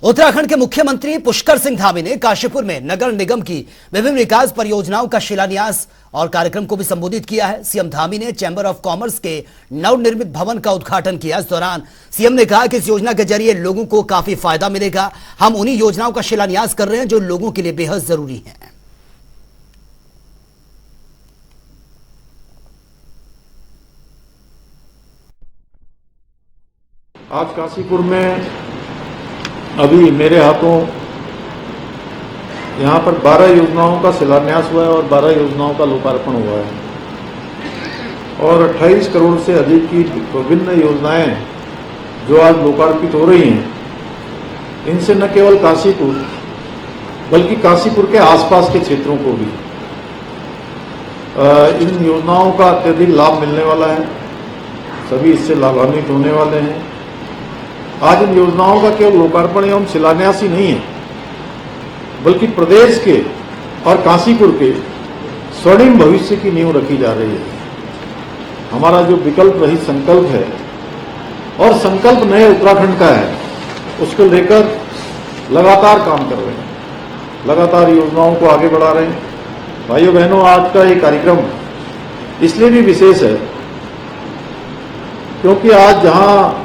उत्तराखंड के मुख्यमंत्री पुष्कर सिंह धामी ने काशीपुर में नगर निगम की विभिन्न विकास परियोजनाओं का शिलान्यास और कार्यक्रम को भी संबोधित किया है। सीएम धामी ने चैंबर ऑफ कॉमर्स के नवनिर्मित भवन का उद्घाटन किया। इस दौरान सीएम ने कहा कि इस योजना के जरिए लोगों को काफी फायदा मिलेगा। हम उन्हीं योजनाओं का शिलान्यास कर रहे हैं जो लोगों के लिए बेहद जरूरी है। आज काशीपुर में अभी मेरे हाथों यहाँ पर 12 योजनाओं का शिलान्यास हुआ है और 12 योजनाओं का लोकार्पण हुआ है और 28 करोड़ से अधिक की विभिन्न योजनाएं जो आज लोकार्पित हो रही हैं, इनसे न केवल काशीपुर बल्कि काशीपुर के आसपास के क्षेत्रों को भी इन योजनाओं का अत्यधिक लाभ मिलने वाला है। सभी इससे लाभान्वित होने वाले हैं। आज इन योजनाओं का केवल लोकार्पण एवं शिलान्यास ही नहीं है, बल्कि प्रदेश के और काशीपुर के स्वर्णिम भविष्य की नींव रखी जा रही है। हमारा जो विकल्प रहित संकल्प है और संकल्प नए उत्तराखंड का है, उसको लेकर लगातार काम कर रहे हैं, लगातार योजनाओं को आगे बढ़ा रहे हैं। भाइयों बहनों, आज का ये कार्यक्रम इसलिए भी विशेष है क्योंकि आज जहां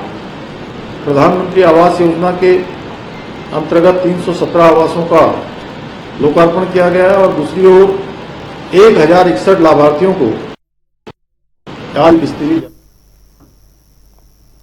प्रधानमंत्री आवास योजना के अंतर्गत 317 आवासों का लोकार्पण किया गया है और दूसरी ओर 1061 लाभार्थियों को आज विस्तृत।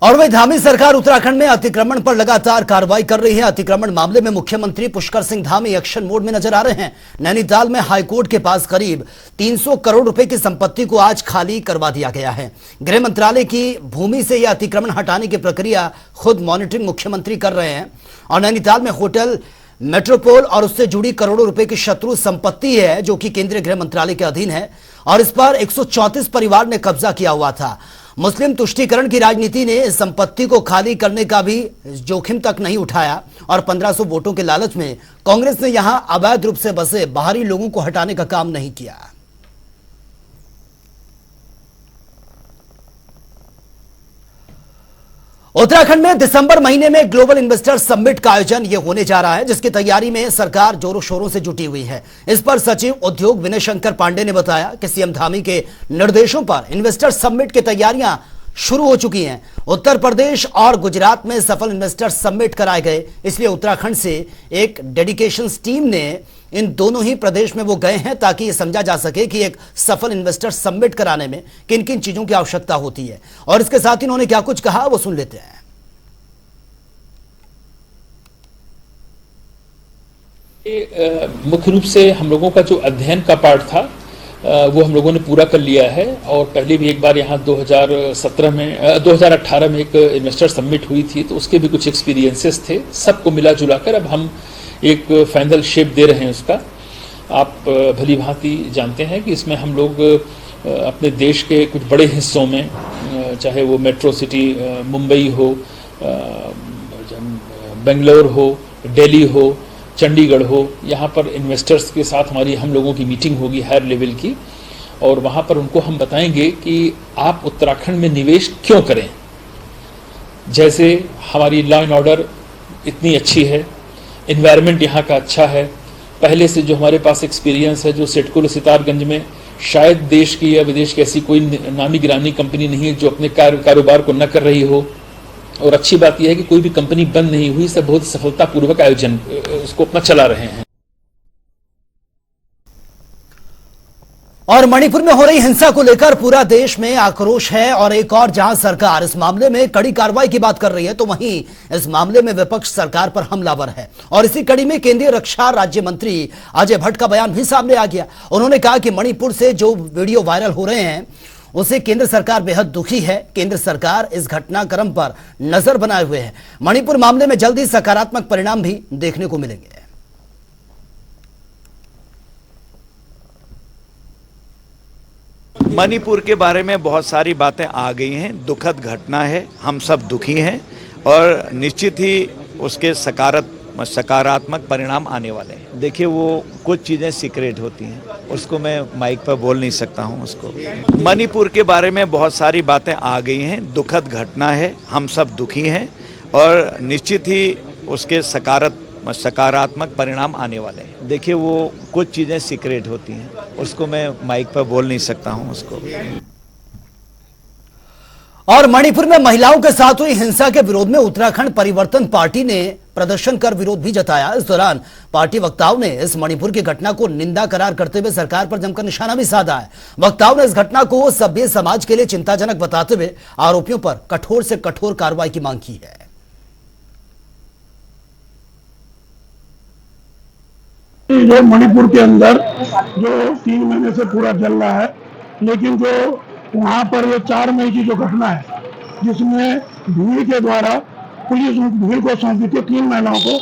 और वही धामी सरकार उत्तराखंड में अतिक्रमण पर लगातार कार्रवाई कर रही है। अतिक्रमण मामले में मुख्यमंत्री पुष्कर सिंह धामी एक्शन मोड में नजर आ रहे हैं। नैनीताल में हाईकोर्ट के पास करीब 300 करोड़ रुपए की संपत्ति को आज खाली करवा दिया गया है। गृह मंत्रालय की भूमि से यह अतिक्रमण हटाने की प्रक्रिया खुद मॉनिटरिंग मुख्यमंत्री कर रहे हैं। और नैनीताल में होटल मेट्रोपोल और उससे जुड़ी करोड़ों रुपए की शत्रु संपत्ति है जो कि केंद्रीय गृह मंत्रालय के अधीन है और इस पर 134 परिवार ने कब्जा किया हुआ था। मुस्लिम तुष्टीकरण की राजनीति ने इस संपत्ति को खाली करने का भी जोखिम तक नहीं उठाया और 1500 वोटों के लालच में कांग्रेस ने यहां अवैध रूप से बसे बाहरी लोगों को हटाने का काम नहीं किया। उत्तराखंड में दिसंबर महीने में ग्लोबल इन्वेस्टर समिट का आयोजन यह होने जा रहा है, जिसकी तैयारी में सरकार जोरों शोरों से जुटी हुई है। इस पर सचिव उद्योग विनय शंकर पांडे ने बताया कि सीएम धामी के निर्देशों पर इन्वेस्टर समिट की तैयारियां शुरू हो चुकी हैं। उत्तर प्रदेश और गुजरात में सफल इन्वेस्टर समिट कराए गए, इसलिए उत्तराखंड से एक डेडिकेशन टीम ने इन दोनों ही प्रदेश में वो गए हैं ताकि ये समझा जा सके कि एक सफल इन्वेस्टर समिट कराने में किन किन चीजों की आवश्यकता होती है। और इसके साथ इन्होंने क्या कुछ कहा वो सुन लेते हैं। मुख्य रूप से हम लोगों का जो अध्ययन का पार्ट था वो हम लोगों ने पूरा कर लिया है और पहले भी एक बार यहाँ 2018 में एक इन्वेस्टर समिट हुई थी, तो उसके भी कुछ एक्सपीरियंसेस थे। सबको मिला जुला कर अब हम एक फाइनल शेप दे रहे हैं उसका। आप भली भांति जानते हैं कि इसमें हम लोग अपने देश के कुछ बड़े हिस्सों में, चाहे वो मेट्रो सिटी मुंबई हो, बेंगलोर हो, दिल्ली हो, चंडीगढ़ हो, यहाँ पर इन्वेस्टर्स के साथ हम लोगों की मीटिंग होगी हायर लेवल की और वहाँ पर उनको हम बताएंगे कि आप उत्तराखंड में निवेश क्यों करें। जैसे हमारी लॉ एंड ऑर्डर इतनी अच्छी है, इन्वायरमेंट यहाँ का अच्छा है, पहले से जो हमारे पास एक्सपीरियंस है, जो सिडको सितारगंज में शायद देश की या विदेश की ऐसी कोई नामी गिरानी कंपनी नहीं है जो अपने कारोबार को न कर रही हो। और अच्छी बात यह है कि कोई भी कंपनी बंद नहीं हुई, सब बहुत सफलतापूर्वक आयोजन उसको अपना चला रहे हैं। और मणिपुर में हो रही हिंसा को लेकर पूरा देश में आक्रोश है और एक और जहां सरकार इस मामले में कड़ी कार्रवाई की बात कर रही है, तो वहीं इस मामले में विपक्ष सरकार पर हमलावर है। और इसी कड़ी में केंद्रीय रक्षा राज्य मंत्री अजय भट्ट का बयान भी सामने आ गया। उन्होंने कहा कि मणिपुर से जो वीडियो वायरल हो रहे हैं उसे केंद्र सरकार बेहद दुखी है। केंद्र सरकार इस घटनाक्रम पर नजर बनाए हुए है। मणिपुर मामले में जल्दी सकारात्मक परिणाम भी देखने को मिलेंगे। मणिपुर के बारे में बहुत सारी बातें आ गई हैं। दुखद घटना है, हम सब दुखी हैं और निश्चित ही उसके सकारात्मक परिणाम आने वाले हैं। देखिए, वो कुछ चीज़ें सीक्रेट होती हैं, उसको मैं माइक पर बोल नहीं सकता हूं उसको। मणिपुर के बारे में बहुत सारी बातें आ गई हैं। दुखद घटना है, हम सब दुखी हैं और निश्चित ही उसके सकारात्मक परिणाम आने वाले हैं। देखिए वो कुछ चीज़ें सीक्रेट होती हैं, उसको मैं माइक पर बोल नहीं सकता हूं उसको। और मणिपुर में महिलाओं के साथ हुई हिंसा के विरोध में उत्तराखंड परिवर्तन पार्टी ने प्रदर्शन कर विरोध भी जताया। इस दौरान पार्टी वक्ताओं ने इस मणिपुर की घटना को निंदा करार करते हुए सरकार पर जमकर निशाना भी साधा है। वक्ताओं ने इस घटना को सभ्य समाज के लिए चिंताजनक बताते हुए आरोपियों पर कठोर से कठोर कार्रवाई की मांग की है। जो मणिपुर के अंदर जो 3 महीने से पूरा चल रहा है, लेकिन जो वहाँ पर ये 4 मई की जो घटना है, जिसमें भीड़ के द्वारा पुलिस भीड़ को सौंपी थी 3 महिलाओं को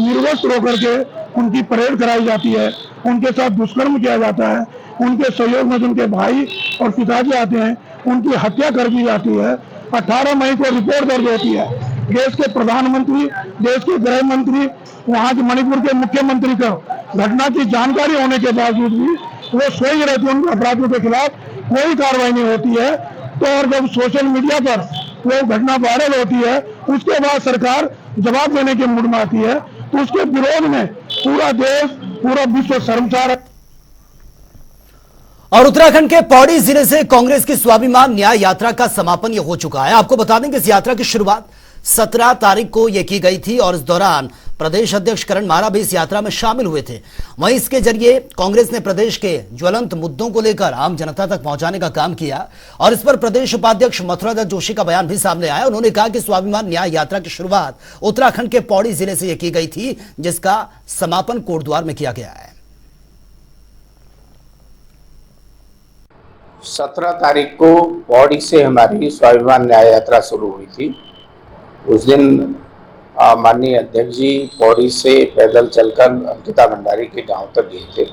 निर्वस्त्र होकर के उनकी परेड कराई जाती है, उनके साथ दुष्कर्म किया जाता है, उनके सहयोग में उनके भाई और पिताजी आते हैं, उनकी हत्या कर दी जाती है। 18 मई को रिपोर्ट दर्ज होती है। देश के प्रधानमंत्री, देश के गृह मंत्री, वहाँ के मणिपुर के मुख्यमंत्री को घटना की जानकारी होने के बावजूद भी वो सोई रहते हैं, उन अपराधियों के खिलाफ कोई कार्रवाई नहीं होती है। तो और जब सोशल मीडिया पर वो घटना वायरल होती है, उसके बाद सरकार जवाब देने के मूड में आती है, तो उसके विरोध में पूरा देश, पूरा विश्व शर्मसार है। और उत्तराखंड के पौड़ी जिले से कांग्रेस की स्वाभिमान न्याय यात्रा का समापन ये हो चुका है। आपको बता दें कि इस यात्रा की शुरुआत 17 तारीख को यह की गई थी और इस दौरान प्रदेश अध्यक्ष करण मारा भी इस यात्रा में शामिल हुए थे। वहीं इसके जरिए कांग्रेस ने प्रदेश के ज्वलंत मुद्दों को लेकर आम जनता तक पहुंचाने का काम किया और इस पर प्रदेश उपाध्यक्ष मथुरादत्त जोशी का बयान भी सामने आया। उन्होंने कहा कि स्वाभिमान न्याय यात्रा की शुरुआत उत्तराखंड के पौड़ी जिले से यह की गई थी, जिसका समापन कोटद्वार में किया गया है। 17 तारीख को पौड़ी से हमारी स्वाभिमान न्याय यात्रा शुरू हुई थी। उस दिन माननीय अध्यक्ष जी पौड़ी से पैदल चलकर अंकिता भंडारी के गांव तक गए थे।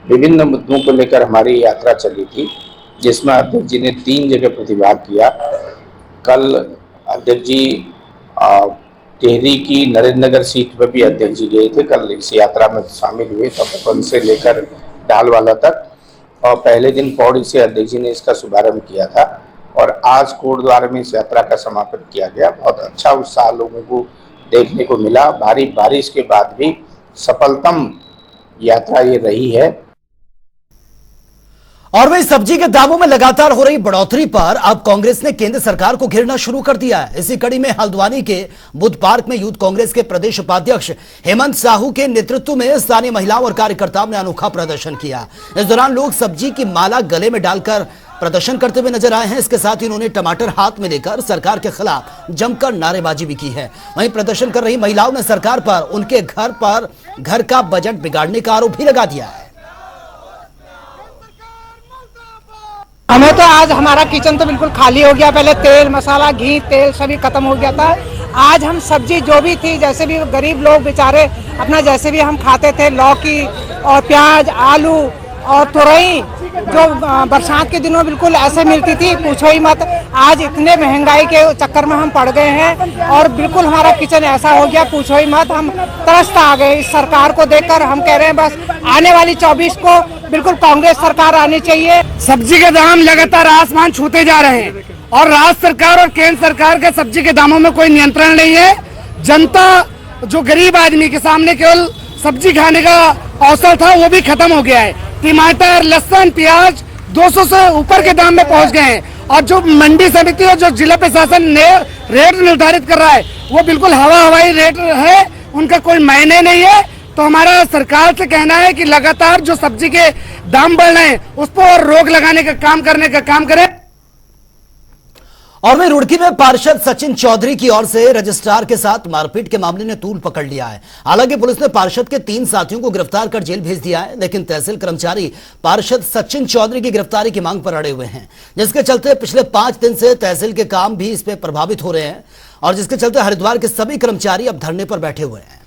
विभिन्न मुद्दों को लेकर हमारी यात्रा चली थी, जिसमें अध्यक्ष जी ने 3 जगह प्रतिभाग किया। कल अध्यक्ष जी टिहरी की नरेंद्र नगर सीट पर भी अध्यक्ष जी गए थे। कल इस यात्रा में शामिल हुए तपोवन से लेकर डालवाला तक, और पहले दिन पौड़ी से अध्यक्ष जी ने इसका शुभारंभ किया था और आज कोटद्वार में इस यात्रा का समापन किया गया। बहुत अच्छा उत्साह लोगों को देखने को मिला। भारी बारिश के बाद भी सफलतम यात्रा ये रही है। और वही सब्जी के दामों में लगातार हो रही बढ़ोतरी पर अब कांग्रेस ने केंद्र सरकार को घेरना शुरू कर दिया है। इसी कड़ी में हल्द्वानी के बुद्ध पार्क में यूथ कांग्रेस के प्रदेश उपाध्यक्ष हेमंत साहू के नेतृत्व में स्थानीय महिलाओं और कार्यकर्ताओं ने अनोखा प्रदर्शन किया। इस दौरान लोग सब्जी की माला गले में डालकर प्रदर्शन करते हुए नजर आए हैं। इसके साथ ही उन्होंने टमाटर हाथ में लेकर सरकार के खिलाफ जमकर नारेबाजी भी की है। वहीं प्रदर्शन कर रही महिलाओं ने सरकार पर उनके घर का बजट बिगाड़ने का आरोप भी लगा दिया है। हमें तो आज हमारा किचन तो बिल्कुल खाली हो गया। पहले तेल, मसाला, घी, तेल सभी खत्म हो गया था। आज हम सब्जी जो भी थी, जैसे भी गरीब लोग बेचारे अपना जैसे भी हम खाते थे, लौकी और प्याज, आलू और तुरई जो बरसात के दिनों बिल्कुल ऐसे मिलती थी, पूछो ही मत। आज इतने महंगाई के चक्कर में हम पड़ गए हैं और बिल्कुल हमारा किचन ऐसा हो गया, पूछो ही मत। हम तरस आ गए इस सरकार को देखकर। हम कह रहे हैं बस आने वाली 24 को बिल्कुल कांग्रेस सरकार आनी चाहिए। सब्जी के दाम लगातार आसमान छूते जा रहे हैं और राज्य सरकार और केंद्र सरकार के सब्जी के दामों में कोई नियंत्रण नहीं है। जनता, जो गरीब आदमी के सामने केवल सब्जी खाने का अवसर था, वो भी खत्म हो गया है। टमाटर, लहसुन, प्याज 200 से ऊपर के दाम में पहुंच गए हैं और जो मंडी समिति और जो जिला प्रशासन ने रेट निर्धारित कर रहा है, वो बिल्कुल हवाई रेट है, उनका कोई मायने नहीं है। तो हमारा सरकार से कहना है कि लगातार जो सब्जी के दाम बढ़ रहे हैं, उस पर रोक लगाने का काम करने का काम करें। और वहीं रुड़की में पार्षद सचिन चौधरी की ओर से रजिस्ट्रार के साथ मारपीट के मामले ने तूल पकड़ लिया है। हालांकि पुलिस ने पार्षद के 3 साथियों को गिरफ्तार कर जेल भेज दिया है, लेकिन तहसील कर्मचारी पार्षद सचिन चौधरी की गिरफ्तारी की मांग पर अड़े हुए हैं, जिसके चलते पिछले 5 दिन से तहसील के काम भी इस पर प्रभावित हो रहे हैं और जिसके चलते हरिद्वार के सभी कर्मचारी अब धरने पर बैठे हुए हैं।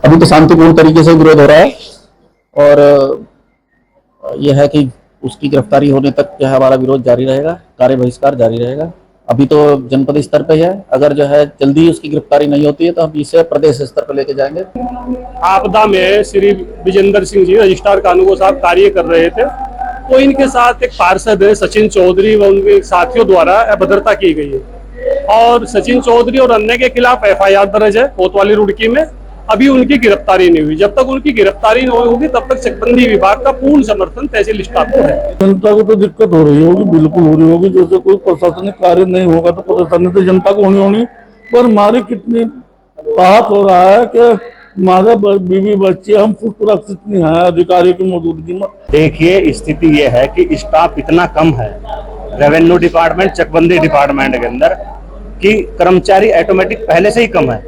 अभी तो शांतिपूर्ण तरीके से विरोध हो रहा है और यह है कि उसकी गिरफ्तारी होने तक जो है हमारा विरोध जारी रहेगा, कार्य बहिष्कार जारी रहेगा। अभी तो जनपद स्तर पे है, अगर जो है जल्दी उसकी गिरफ्तारी नहीं होती है तो हम इसे प्रदेश स्तर पर लेके जाएंगे। आपदा में श्री विजेंद्र सिंह जी रजिस्ट्रार कानून साहब कार्य कर रहे थे वो इनके साथ एक पार्षद है सचिन चौधरी व उनके साथियों द्वारा अभद्रता की गई है और सचिन चौधरी और अन्य के खिलाफ FIR दर्ज है कोतवाली रुड़की में। अभी उनकी गिरफ्तारी नहीं हुई। जब तक उनकी गिरफ्तारी नहीं होगी तब तक चकबंदी विभाग का पूर्ण समर्थन तहसील स्टाफ को है। जनता को तो दिक्कत हो रही होगी, बिल्कुल हो रही होगी। जैसे कोई प्रशासनिक कार्य नहीं होगा तो परेशानी तो जनता को होनी, पर हमारी कितनी बात हो रहा है कि हमारे बीवी बच्चे हम सुरक्षित नहीं है अधिकारियों की मौजूदगी में। देखिए स्थिति ये है कि स्टाफ इतना कम है रेवेन्यू डिपार्टमेंट चकबंदी डिपार्टमेंट के अंदर कि कर्मचारी ऑटोमेटिक पहले से ही कम है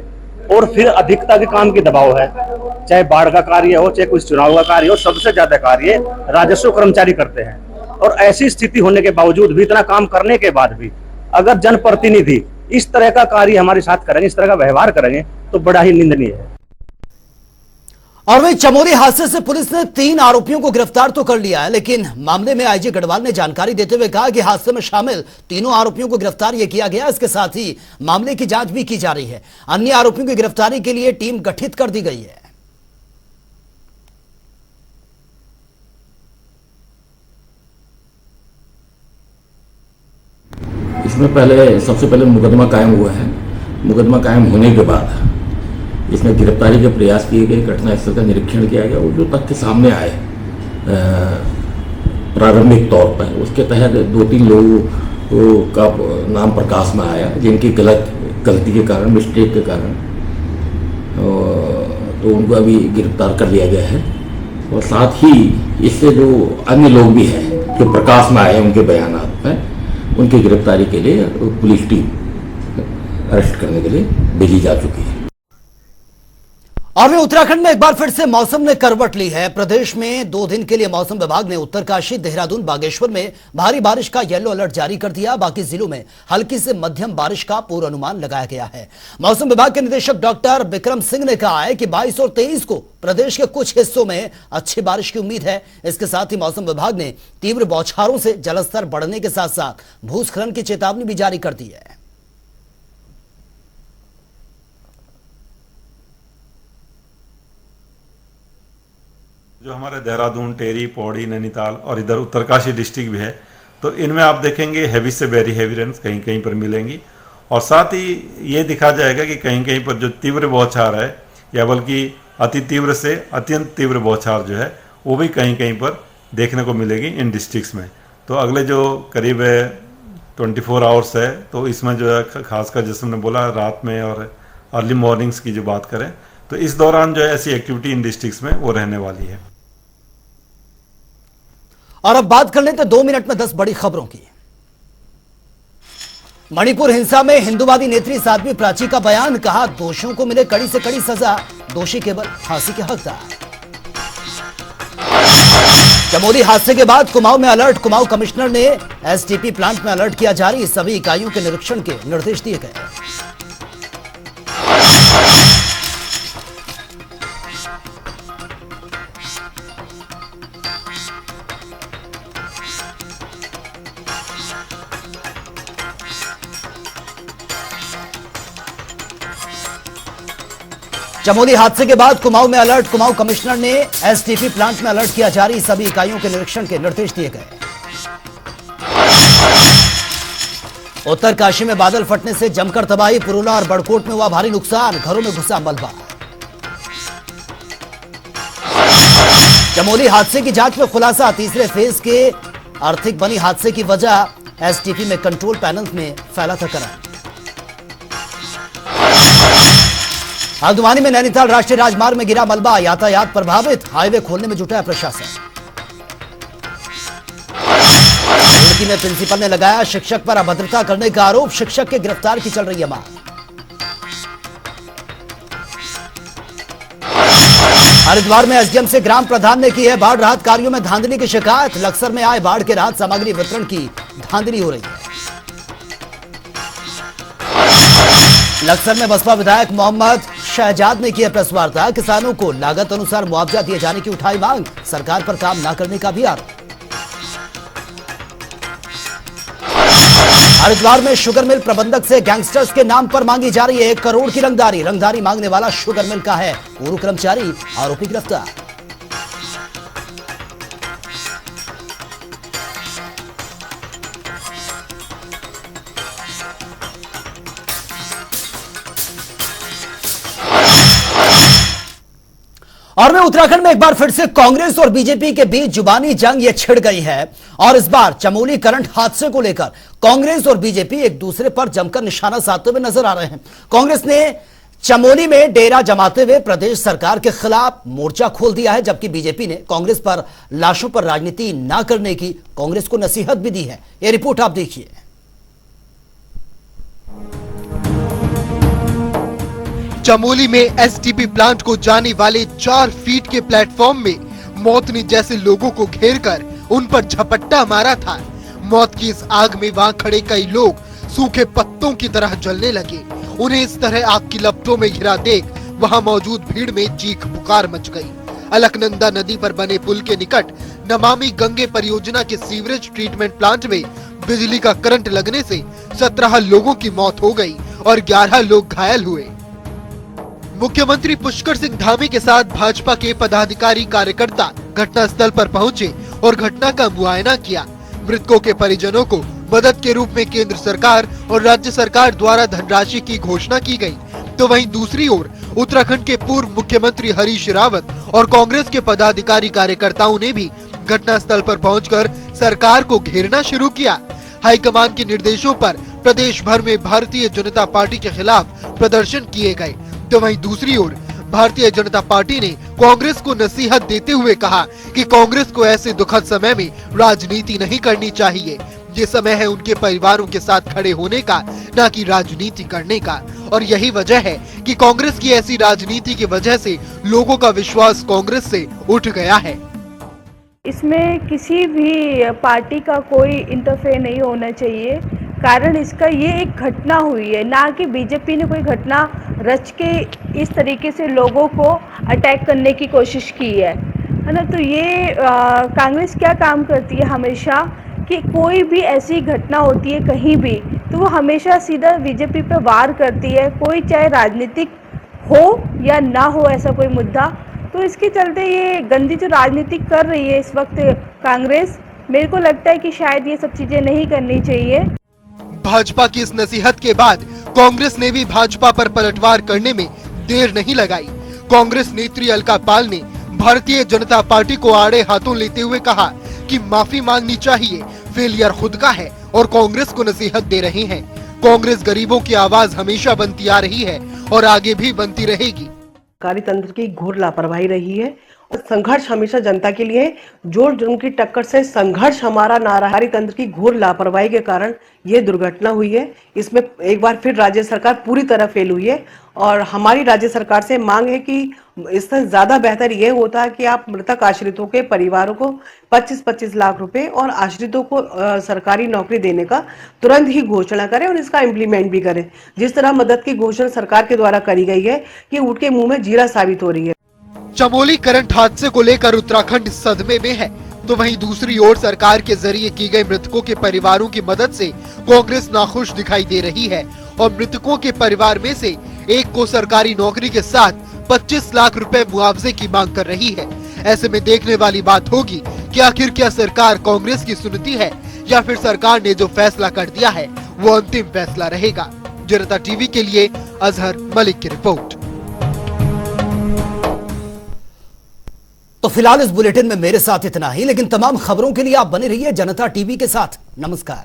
और फिर अधिकता के काम की दबाव है। चाहे बाढ़ का कार्य हो चाहे कुछ चुनाव का कार्य हो, सबसे ज्यादा कार्य राजस्व कर्मचारी करते हैं। और ऐसी स्थिति होने के बावजूद भी, इतना काम करने के बाद भी अगर जनप्रतिनिधि इस तरह का कार्य हमारे साथ करेंगे, इस तरह का व्यवहार करेंगे तो बड़ा ही निंदनीय है। और वहीं चमोली हादसे से पुलिस ने 3 आरोपियों को गिरफ्तार तो कर लिया है, लेकिन मामले में आईजी गढ़वाल ने जानकारी देते हुए कहा कि हादसे में शामिल तीनों आरोपियों को गिरफ्तार यह किया गया। इसके साथ ही मामले की जांच भी की जा रही है। अन्य आरोपियों की गिरफ्तारी के लिए टीम गठित कर दी गई है। इसमें सबसे पहले मुकदमा कायम हुआ है। मुकदमा कायम होने के बाद इसमें गिरफ्तारी के प्रयास किए गए, घटनास्थल का निरीक्षण किया गया और जो तथ्य सामने आए प्रारंभिक तौर पर, उसके तहत 2-3 लोगों का नाम प्रकाश में आया जिनकी गलती के कारण, मिस्टेक के कारण तो उनको अभी गिरफ्तार कर लिया गया है। और साथ ही इससे जो अन्य लोग भी हैं जो प्रकाश में आए उनके बयानात पर, उनकी गिरफ्तारी के लिए पुलिस टीम अरेस्ट करने के लिए भेजी जा चुकी है। और वे उत्तराखंड में एक बार फिर से मौसम ने करवट ली है। प्रदेश में 2 दिन के लिए मौसम विभाग ने उत्तरकाशी, देहरादून, बागेश्वर में भारी बारिश का येलो अलर्ट जारी कर दिया। बाकी जिलों में हल्की से मध्यम बारिश का पूर्वानुमान लगाया गया है। मौसम विभाग के निदेशक डॉक्टर विक्रम सिंह ने कहा है कि 22 और 23 को प्रदेश के कुछ हिस्सों में अच्छी बारिश की उम्मीद है। इसके साथ ही मौसम विभाग ने तीव्र बौछारों से जलस्तर बढ़ने के साथ साथ भूस्खलन की चेतावनी भी जारी कर दी है। जो हमारे देहरादून, टेरी, पौड़ी, नैनीताल और इधर उत्तरकाशी डिस्ट्रिक्ट भी है, तो इनमें आप देखेंगे हैवी से वेरी हैवी रेन्स कहीं कहीं पर मिलेंगी। और साथ ही ये दिखा जाएगा कि कहीं कहीं पर जो तीव्र बौछार है या बल्कि अति तीव्र से अत्यंत तीव्र बौछार जो है वो भी कहीं कहीं पर देखने को मिलेगी इन डिस्ट्रिक्ट्स में। तो अगले जो करीब 24 आवर्स है तो इसमें जो है खासकर जैसे हमने बोला रात में और अर्ली मॉर्निंग्स की जो बात करें तो इस दौरान जो है ऐसी एक्टिविटी इन डिस्ट्रिक्ट्स में वो रहने वाली है। और अब बात कर लें तो 2 मिनट में 10 बड़ी खबरों की। मणिपुर हिंसा में हिंदूवादी नेत्री साध्वी प्राची का बयान, कहा दोषियों को मिले कड़ी से कड़ी सजा, दोषी केवल फांसी के हकदार। चमोली हादसे के बाद कुमाऊं में अलर्ट, कुमाऊं कमिश्नर ने एसटीपी प्लांट में अलर्ट किया जारी, सभी इकाइयों के निरीक्षण के निर्देश दिए गए। चमोली हादसे के बाद कुमाऊं में अलर्ट, कुमाऊं कमिश्नर ने एसटीपी प्लांट में अलर्ट किया जारी, सभी इकाइयों के निरीक्षण के निर्देश दिए गए। उत्तरकाशी में बादल फटने से जमकर तबाही, पुरुला और बड़कोट में हुआ भारी नुकसान, घरों में घुसा मलबा। चमोली हादसे की जांच में खुलासा, तीसरे फेज के आर्थिक बनी हादसे की वजह, एसटीपी में कंट्रोल पैनल में फैला था करंट। हल्द्वानी में नैनीताल राष्ट्रीय राजमार्ग में गिरा मलबा, यातायात प्रभावित, हाईवे खोलने में जुटा है प्रशासन। रुड़की में प्रिंसिपल ने लगाया शिक्षक पर अभद्रता करने का आरोप, शिक्षक के गिरफ्तार की चल रही है मांग। हरिद्वार में एसडीएम से ग्राम प्रधान ने की है बाढ़ राहत कार्यों में धांधली की शिकायत, लक्सर में आए बाढ़ के राहत सामग्री वितरण की धांधली हो रही है। लक्सर में बसपा विधायक मोहम्मद शहजाद ने किया प्रेस वार्ता, किसानों को लागत अनुसार मुआवजा दिए जाने की उठाई मांग, सरकार पर काम न करने का भी आरोप। हरिद्वार में शुगर मिल प्रबंधक से गैंगस्टर्स के नाम पर मांगी जा रही है 1 करोड़ की रंगदारी, रंगदारी मांगने वाला शुगर मिल का है पूर्व कर्मचारी, आरोपी गिरफ्तार। और मैं उत्तराखंड में एक बार फिर से कांग्रेस और बीजेपी के बीच जुबानी जंग ये छिड़ गई है और इस बार चमोली करंट हादसे को लेकर कांग्रेस और बीजेपी एक दूसरे पर जमकर निशाना साधते हुए नजर आ रहे हैं। कांग्रेस ने चमोली में डेरा जमाते हुए प्रदेश सरकार के खिलाफ मोर्चा खोल दिया है, जबकि बीजेपी ने कांग्रेस पर लाशों पर राजनीति न करने की कांग्रेस को नसीहत भी दी है। यह रिपोर्ट आप देखिए। चमोली में एसटीपी प्लांट को जाने वाले 4 फीट के प्लेटफॉर्म में मौत ने जैसे लोगों को घेरकर उन पर झपट्टा मारा था। मौत की इस आग में वहां खड़े कई लोग सूखे पत्तों की तरह जलने लगे। उन्हें इस तरह आग की लपटों में घिरा देख वहां मौजूद भीड़ में चीख पुकार मच गई। अलकनंदा नदी पर बने पुल के निकट नमामि गंगे परियोजना के सीवरेज ट्रीटमेंट प्लांट में बिजली का करंट लगने से 17 लोगों की मौत हो गई और 11 लोग घायल हुए। मुख्यमंत्री पुष्कर सिंह धामी के साथ भाजपा के पदाधिकारी कार्यकर्ता घटना स्थल पर पहुंचे और घटना का मुआयना किया। मृतकों के परिजनों को मदद के रूप में केंद्र सरकार और राज्य सरकार द्वारा धनराशि की घोषणा की गई। तो वहीं दूसरी ओर उत्तराखंड के पूर्व मुख्यमंत्री हरीश रावत और कांग्रेस के पदाधिकारी कार्यकर्ताओं ने भी घटना स्थल पर पहुंचकर सरकार को घेरना शुरू किया। हाईकमान के निर्देशों पर प्रदेश भर में भारतीय जनता पार्टी के खिलाफ प्रदर्शन किए गए। तो वहीं दूसरी ओर भारतीय जनता पार्टी ने कांग्रेस को नसीहत देते हुए कहा कि कांग्रेस को ऐसे दुखद समय में राजनीति नहीं करनी चाहिए। ये समय है उनके परिवारों के साथ खड़े होने का, न कि राजनीति करने का। और यही वजह है कि कांग्रेस की ऐसी राजनीति की वजह से लोगों का विश्वास कांग्रेस से उठ गया है। इसमें किसी भी पार्टी का कोई इंटरफेयर नहीं होना चाहिए। कारण इसका ये एक घटना हुई है, ना कि बीजेपी ने कोई घटना रच के इस तरीके से लोगों को अटैक करने की कोशिश की है ना। तो ये कांग्रेस क्या काम करती है हमेशा कि कोई भी ऐसी घटना होती है कहीं भी तो वो हमेशा सीधा बीजेपी पे वार करती है, कोई चाहे राजनीतिक हो या ना हो ऐसा कोई मुद्दा। तो इसके चलते ये गंदी जो राजनीति कर रही है इस वक्त कांग्रेस, मेरे को लगता है कि शायद ये सब चीजें नहीं करनी चाहिए। भाजपा की इस नसीहत के बाद कांग्रेस ने भी भाजपा पर पलटवार करने में देर नहीं लगाई। कांग्रेस नेत्री अलका पाल ने भारतीय जनता पार्टी को आड़े हाथों लेते हुए कहा कि माफी मांगनी चाहिए, फेलियर खुद का है और कांग्रेस को नसीहत दे रहे हैं। कांग्रेस गरीबों की आवाज हमेशा बनती आ रही है और आगे भी बनती रहेगी। सरकारी तंत्र की घोर लापरवाही रही है। संघर्ष हमेशा जनता के लिए, जो उनकी टक्कर से संघर्ष हमारा नारा। सरकारी तंत्र की घोर लापरवाही के कारण ये दुर्घटना हुई है। इसमें एक बार फिर राज्य सरकार पूरी तरह फेल हुई है और हमारी राज्य सरकार से मांग है कि इससे ज्यादा बेहतर ये होता है कि आप मृतक आश्रितों के परिवारों को 25-25 लाख रुपए और आश्रितों को सरकारी नौकरी देने का तुरंत ही घोषणा करें और इसका इम्प्लीमेंट भी करें। जिस तरह मदद की घोषणा सरकार के द्वारा करी गई है कि उनके मुंह में जीरा साबित हो रही है। चमोली करंट हादसे को लेकर उत्तराखंड सदमे में है, तो वहीं दूसरी ओर सरकार के जरिए की गई मृतकों के परिवारों की मदद से कांग्रेस नाखुश दिखाई दे रही है और मृतकों के परिवार में से एक को सरकारी नौकरी के साथ 25 लाख रुपए मुआवजे की मांग कर रही है। ऐसे में देखने वाली बात होगी कि आखिर क्या सरकार कांग्रेस की सुनती है या फिर सरकार ने जो फैसला कर दिया है वो अंतिम फैसला रहेगा। जनता टीवी के लिए अजहर मलिक की रिपोर्ट। तो फिलहाल इस बुलेटिन में मेरे साथ इतना ही, लेकिन तमाम खबरों के लिए आप बने रहिए जनता टीवी के साथ। नमस्कार।